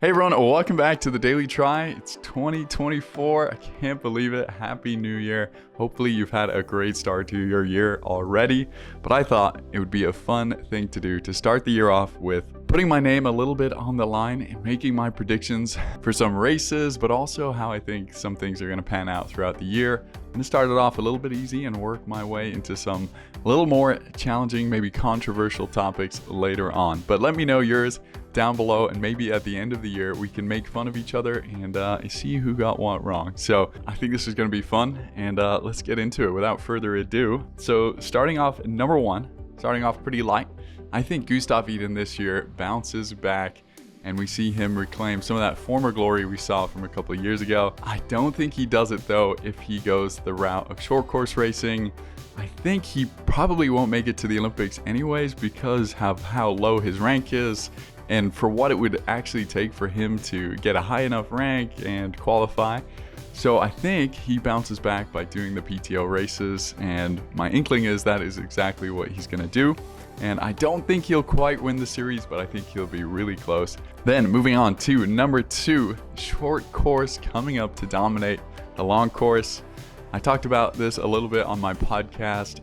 Hey everyone, welcome back to the Daily Try. It's 2024. I can't believe it. Happy New Year. Hopefully you've had a great start to your year already, but I thought it would be a fun thing to do to start the year off with putting my name a little bit on the line and making my predictions for some races, but also how I think some things are going to pan out throughout the year. I'm going to start it off a little bit easy and work my way into some a little more challenging, maybe controversial topics later on. But let me know yours down below, and maybe at the end of the year we can make fun of each other and see who got what wrong. So I think this is going to be fun, and let's get into it without further ado. So starting off number one, starting off pretty light, I think Gustav Eden this year bounces back and we see him reclaim some of that former glory we saw from a couple of years ago. I don't think he does it though if he goes the route of short course racing. I think he probably won't make it to the Olympics anyways because of how low his rank is, and for what it would actually take for him to get a high enough rank and qualify. So I think he bounces back by doing the PTO races, and my inkling is that is exactly what he's going to do. And I don't think he'll quite win the series, but I think he'll be really close. Then moving on to number two, short course coming up to dominate the long course. I talked about this a little bit on my podcast.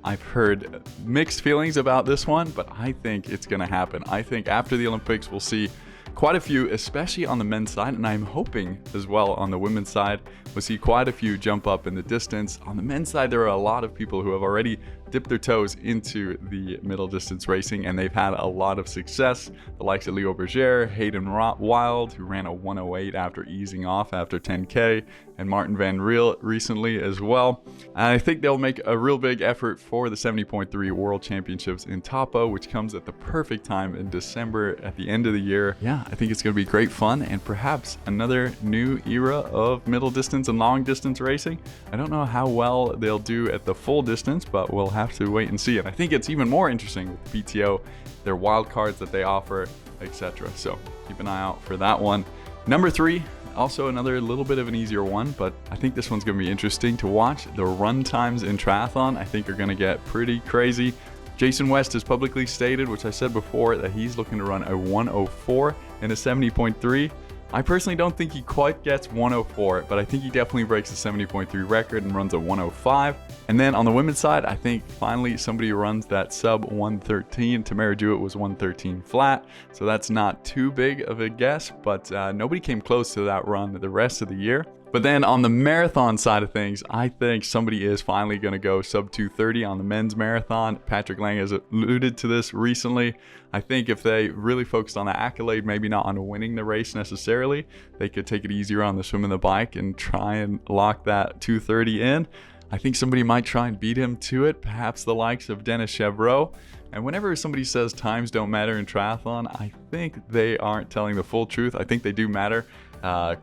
I've heard mixed feelings about this one, but I think it's going to happen. I think after the Olympics, we'll see quite a few, especially on the men's side, and I'm hoping as well on the women's side, we'll see quite a few jump up in the distance. On the men's side, there are a lot of people who have already dipped their toes into the middle distance racing, and they've had a lot of success. The likes of Leo Berger, Hayden Wild, who ran a 108 after easing off after 10K, and Martin Van Riel recently as well. And I think they'll make a real big effort for the 70.3 World Championships in Taupo, which comes at the perfect time in December at the end of the year. Yeah, I think it's going to be great fun and perhaps another new era of middle distance and long distance racing. I don't know how well they'll do at the full distance, but we'll have to wait and see. And I think it's even more interesting with the PTO, their wild cards that they offer, etc. So keep an eye out for that one. Number three, also another little bit of an easier one, but I think this one's going to be interesting to watch. The run times in triathlon, I think, are going to get pretty crazy. Jason West has publicly stated, which I said before, that he's looking to run a 104 and a 70.3. I personally don't think he quite gets 104, but I think he definitely breaks the 70.3 record and runs a 105. And then on the women's side, I think finally somebody runs that sub 113. Tamara Jewett was 113 flat, so that's not too big of a guess, but nobody came close to that run the rest of the year. But then on the marathon side of things, I think somebody is finally going to go sub 230 on the men's marathon. Patrick Lang has alluded to this recently. I think if they really focused on the accolade, maybe not on winning the race necessarily, they could take it easier on the swim and the bike and try and lock that 230 in. I think somebody might try and beat him to it, perhaps the likes of Dennis Chevreau. And whenever somebody says times don't matter in triathlon, I think they aren't telling the full truth. I think they do matter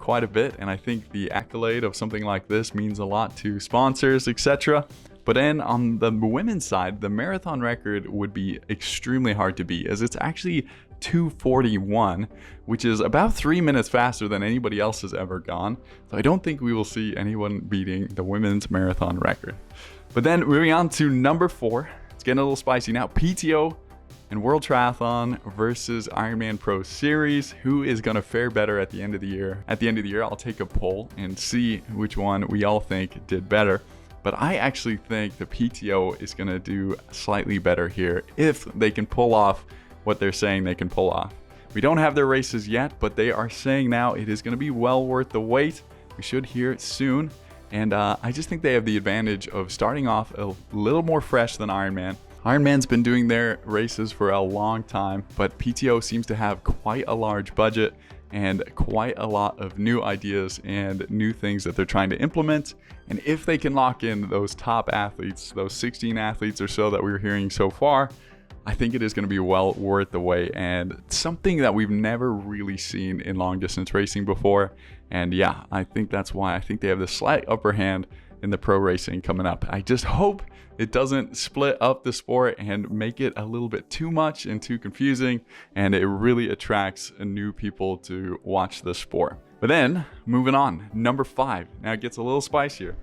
quite a bit, and I think the accolade of something like this means a lot to sponsors, etc. But then on the women's side, the marathon record would be extremely hard to beat, as it's actually 2:41, which is about 3 minutes faster than anybody else has ever gone. So I don't think we will see anyone beating the women's marathon record. But then moving on to number four, it's getting a little spicy now. PTO and World Triathlon versus Ironman Pro Series. Who is going to fare better at the end of the year? At the end of the year, I'll take a poll and see which one we all think did better. But I actually think the PTO is going to do slightly better here if they can pull off what they're saying they can pull off. We don't have their races yet, but they are saying now it is going to be well worth the wait. We should hear it soon. And I just think they have the advantage of starting off a little more fresh than Ironman. Ironman's been doing their races for a long time, but PTO seems to have quite a large budget and quite a lot of new ideas and new things that they're trying to implement. And if they can lock in those top athletes, those 16 athletes or so that we were hearing so far, I think it is going to be well worth the wait, and something that we've never really seen in long distance racing before. And yeah, I think that's why I think they have the slight upper hand in the pro racing coming up. I just hope it doesn't split up the sport and make it a little bit too much and too confusing, and it really attracts new people to watch the sport. But then moving on, number five, now it gets a little spicier.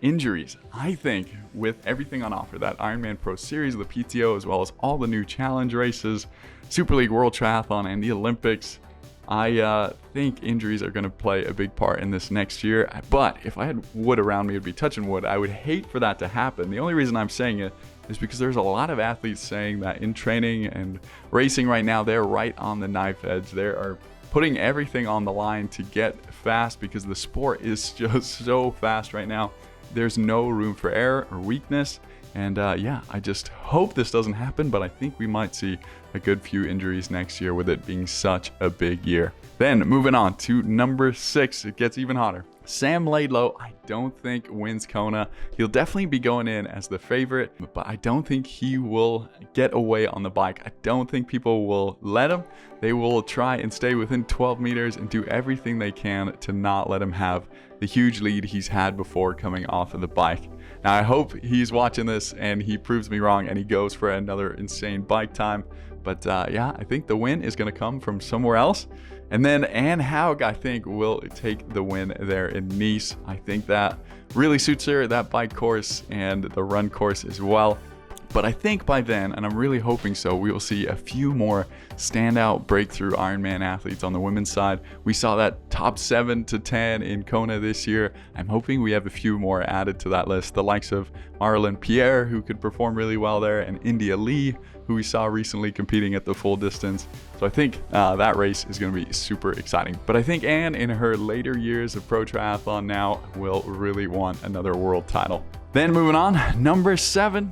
Injuries. I think with everything on offer, that Ironman Pro Series, the PTO, as well as all the new challenge races, Super League, World Triathlon, and the Olympics, I think injuries are going to play a big part in this next year. But if I had wood around me, it would be touching wood. I would hate for that to happen. The only reason I'm saying it is because there's a lot of athletes saying that in training and racing right now, they're right on the knife edge. They are putting everything on the line to get fast because the sport is just so fast right now. There's no room for error or weakness. And yeah, I just hope this doesn't happen, but I think we might see a good few injuries next year with it being such a big year. Then moving on to number 6, it gets even hotter. Sam Laidlow, I don't think wins Kona. He'll definitely be going in as the favorite, but I don't think he will get away on the bike. I don't think people will let him. They will try and stay within 12 meters and do everything they can to not let him have the huge lead he's had before coming off of the bike. Now, I hope he's watching this and he proves me wrong and he goes for another insane bike time. But yeah, I think the win is going to come from somewhere else. And then Anne Haug, I think, will take the win there in Nice. I think that really suits her, that bike course and the run course as well. But I think by then, and I'm really hoping so, we will see a few more standout breakthrough Ironman athletes on the women's side. We saw that top 7 to 10 in Kona this year. I'm hoping we have a few more added to that list. The likes of Marlon Pierre, who could perform really well there, and India Lee, who we saw recently competing at the full distance. So I think that race is going to be super exciting. But I think Anne, in her later years of pro triathlon now, will really want another world title. Then moving on, number 7.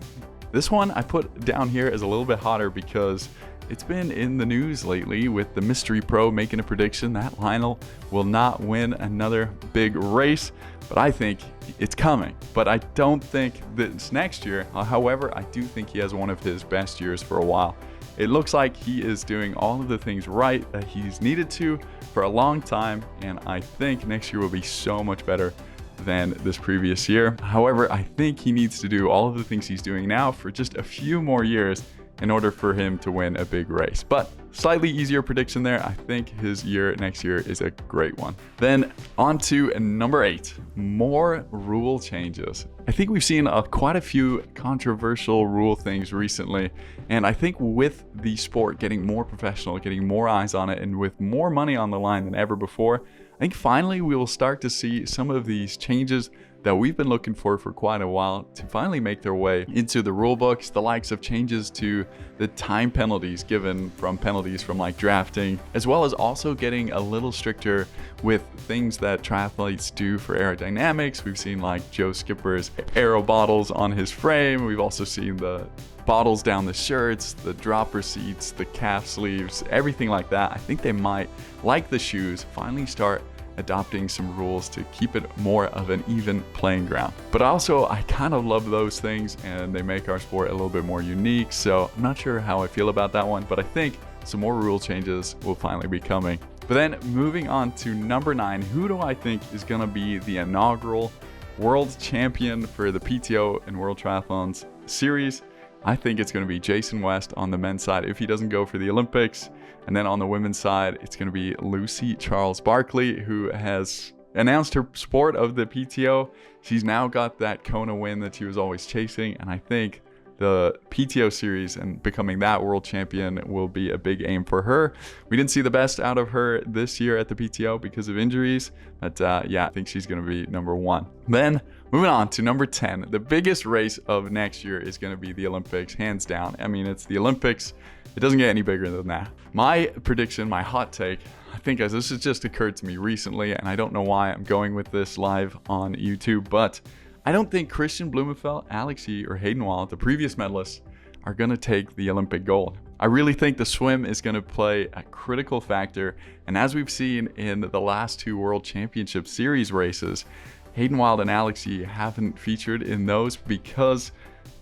This one I put down here as a little bit hotter because it's been in the news lately with the mystery pro making a prediction that Lionel will not win another big race. But I think it's coming. But I don't think this next year. However, I do think he has one of his best years for a while. It looks like he is doing all of the things right that he's needed to for a long time. And I think next year will be so much better than this previous year. However, I think he needs to do all of the things he's doing now for just a few more years in order for him to win a big race. But slightly easier prediction there. I think his year next year is a great one. Then on to number 8, more rule changes. I think we've seen quite a few controversial rule things recently. And I think with the sport getting more professional, getting more eyes on it, and with more money on the line than ever before, I think finally we will start to see some of these changes that we've been looking for quite a while to finally make their way into the rule books. The likes of changes to the time penalties given from penalties from like drafting, as well as also getting a little stricter with things that triathletes do for aerodynamics. We've seen like Joe Skipper's aero bottles on his frame. We've also seen the bottles down the shirts, the dropper seats, the calf sleeves, everything like that. I think they might, like the shoes, finally start adopting some rules to keep it more of an even playing ground. But also, I kind of love those things and they make our sport a little bit more unique. So I'm not sure how I feel about that one, but I think some more rule changes will finally be coming. But then moving on to number 9, who do I think is going to be the inaugural world champion for the PTO and World Triathlons series? I think it's going to be Jason West on the men's side if he doesn't go for the Olympics. And then on the women's side, it's going to be Lucy Charles Barkley, who has announced her support of the PTO. She's now got that Kona win that she was always chasing. And I think the PTO series and becoming that world champion will be a big aim for her. We didn't see the best out of her this year at the PTO because of injuries. But yeah, I think she's going to be number 1. Then moving on to number 10, the biggest race of next year is going to be the Olympics, hands down. I mean, it's the Olympics. It doesn't get any bigger than that. My prediction, my hot take, I think as this has just occurred to me recently, and I don't know why I'm going with this live on YouTube, but I don't think Christian Blumenfeld, Alex Yee, or Hayden Wall, the previous medalists, are going to take the Olympic gold. I really think the swim is going to play a critical factor, and as we've seen in the last 2 World Championship Series races, Hayden Wild and Alex Yee haven't featured in those because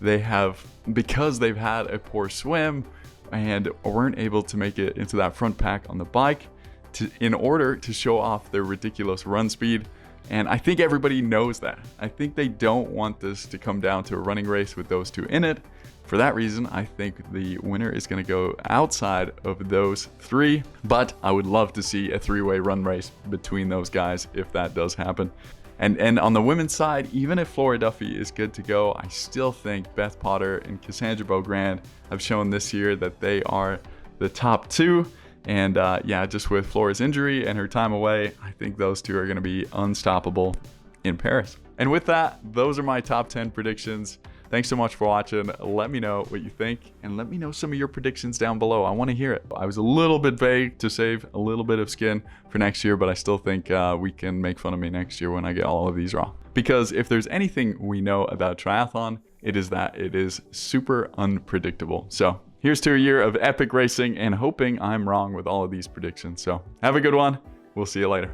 they've had a poor swim and weren't able to make it into that front pack on the bike in order to show off their ridiculous run speed. And I think everybody knows that. I think they don't want this to come down to a running race with those 2 in it. For that reason, I think the winner is going to go outside of those 3, but I would love to see a 3-way run race between those guys if that does happen. And on the women's side, even if Flora Duffy is good to go, I still think Beth Potter and Cassandra Beaugrand have shown this year that they are the top 2. And yeah, just with Flora's injury and her time away, I think those two are going to be unstoppable in Paris. And with that, those are my top 10 predictions. Thanks so much for watching. Let me know what you think, and let me know some of your predictions down below. I want to hear it. I was a little bit vague to save a little bit of skin for next year, but I still think we can make fun of me next year when I get all of these wrong. Because if there's anything we know about triathlon, it is that it is super unpredictable. So here's to a year of epic racing and hoping I'm wrong with all of these predictions. So have a good one. We'll see you later.